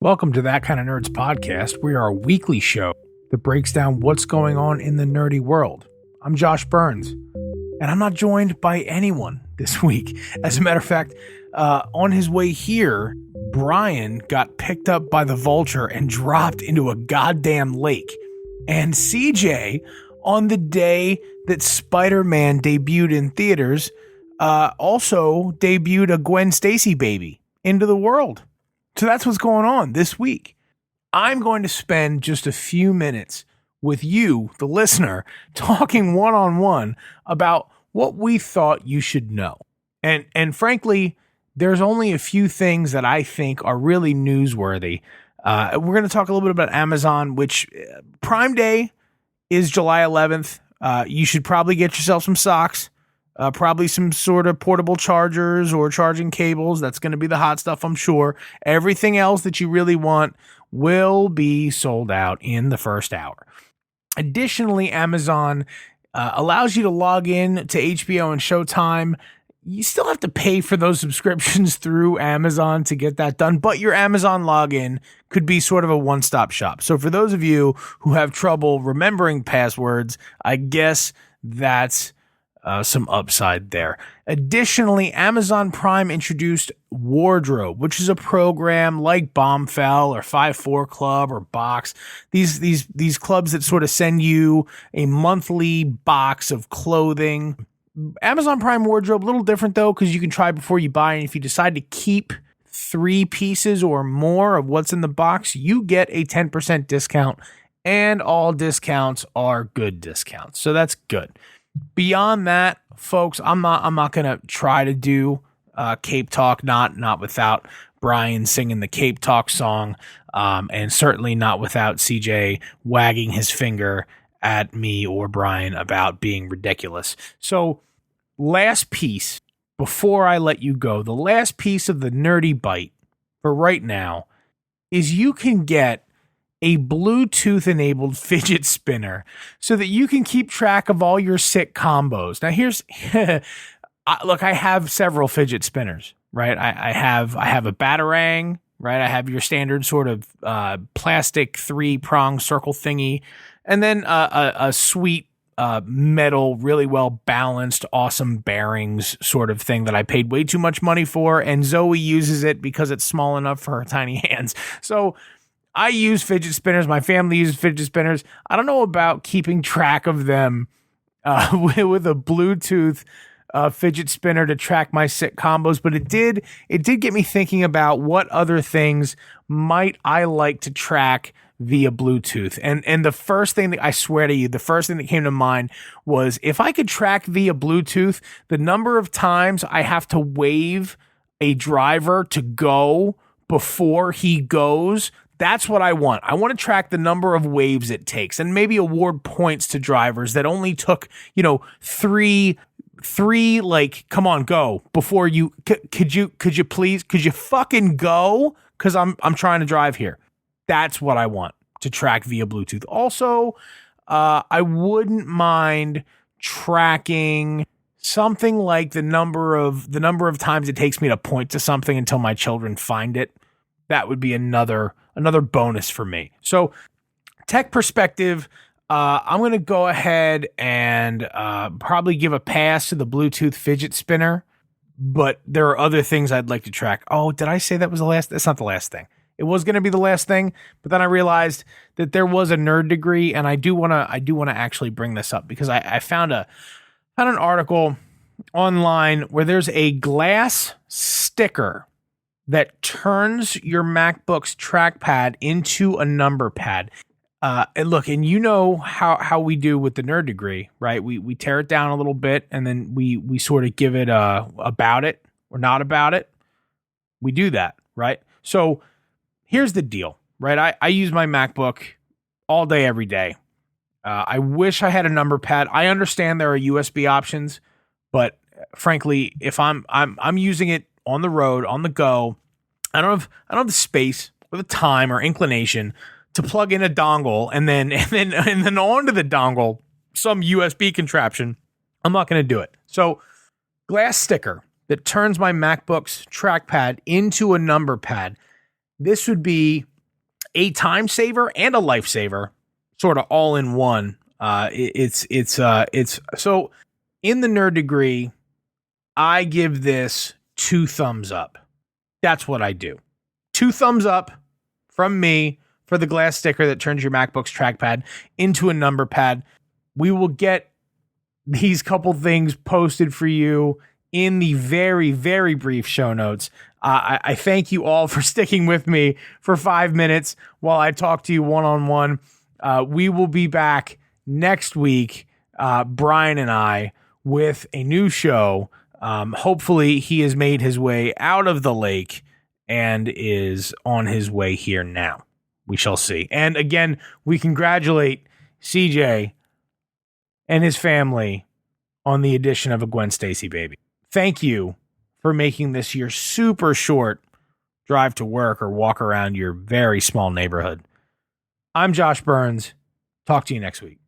Welcome to That Kind of Nerds podcast. We are a weekly show that breaks down what's going on in the nerdy world. I'm Josh Burns, and I'm not joined by anyone this week. As a matter of fact, on his way here, Brian got picked up by the vulture and dropped into a goddamn lake. And CJ, on the day that Spider-Man debuted in theaters, also debuted a Gwen Stacy baby into the world. So that's what's going on this week. I'm going to spend just a few minutes with you, the listener, talking one-on-one about what we thought you should know. And frankly, there's only a few things that I think are really newsworthy. We're going to talk a little bit about Amazon, which Prime Day is July 11th. You should probably get yourself some socks. Probably some sort of portable chargers or charging cables. That's going to be the hot stuff, I'm sure. Everything else that you really want will be sold out in the first hour. Additionally, Amazon allows you to log in to HBO and Showtime. You still have to pay for those subscriptions through Amazon to get that done, but your Amazon login could be sort of a one-stop shop. So for those of you who have trouble remembering passwords, I guess that's some upside there. Additionally, Amazon Prime introduced Wardrobe, which is a program like Bombfell or 5-4 Club or Box. These clubs that sort of send you a monthly box of clothing. Amazon Prime Wardrobe, a little different though, because you can try before you buy. And if you decide to keep 3 pieces or more of what's in the box, you get a 10% discount, and all discounts are good discounts. So that's good. Beyond that, folks, I'm not gonna try to do Cape Talk, not without Brian singing the Cape Talk song, and certainly not without CJ wagging his finger at me or Brian about being ridiculous. So, last piece before I let you go, the last piece of the nerdy bite for right now is you can get a Bluetooth-enabled fidget spinner so that you can keep track of all your sick combos. Now, here's look, I have several fidget spinners, right? I have a Batarang, right? I have your standard sort of plastic 3-prong circle thingy, and then a sweet metal, really well balanced, awesome bearings sort of thing that I paid way too much money for, and Zoe uses it because it's small enough for her tiny hands. So I use fidget spinners. My family uses fidget spinners. I don't know about keeping track of them with a Bluetooth fidget spinner to track my sick combos, but it did get me thinking about what other things might I like to track via Bluetooth. And the first thing that I swear to you, the first thing that came to mind was if I could track via Bluetooth the number of times I have to wave a driver to go before he goes. That's what I want. I want to track the number of waves it takes and maybe award points to drivers that only took, three, like, come on, go before you, could you fucking go? Cause I'm trying to drive here. That's what I want to track via Bluetooth. Also, I wouldn't mind tracking something like the number of times it takes me to point to something until my children find it. That would be another bonus for me. So, tech perspective, I'm going to go ahead and probably give a pass to the Bluetooth fidget spinner, but there are other things I'd like to track. Oh, did I say that was the last? That's not the last thing. It was going to be the last thing, but then I realized that there was a nerd degree, and I do want to actually bring this up because I found an article online where there's a glass sticker that turns your MacBook's trackpad into a number pad. And look, and you know how we do with the nerd degree, right? We tear it down a little bit, and then we sort of give it about it or not about it. We do that, right? So here's the deal, right? I use my MacBook all day, every day. I wish I had a number pad. I understand there are USB options, but frankly, if I'm using it on the road, on the go, I don't have the space or the time or inclination to plug in a dongle and then onto the dongle some USB contraption. I'm not going to do it. So, glass sticker that turns my MacBook's trackpad into a number pad. This would be a time saver and a lifesaver, sort of all in one. It's so in the nerd degree, I give this 2 thumbs up. That's what I do. 2 thumbs up from me for the glass sticker that turns your MacBook's trackpad into a number pad. We will get these couple things posted for you in the very, very brief show notes. I thank you all for sticking with me for 5 minutes while I talk to you one-on-one. We will be back next week, Brian and I, with a new show. Hopefully he has made his way out of the lake and is on his way here now. We shall see. And again, we congratulate CJ and his family on the addition of a Gwen Stacy baby. Thank you for making this your super short drive to work or walk around your very small neighborhood. I'm Josh Burns. Talk to you next week.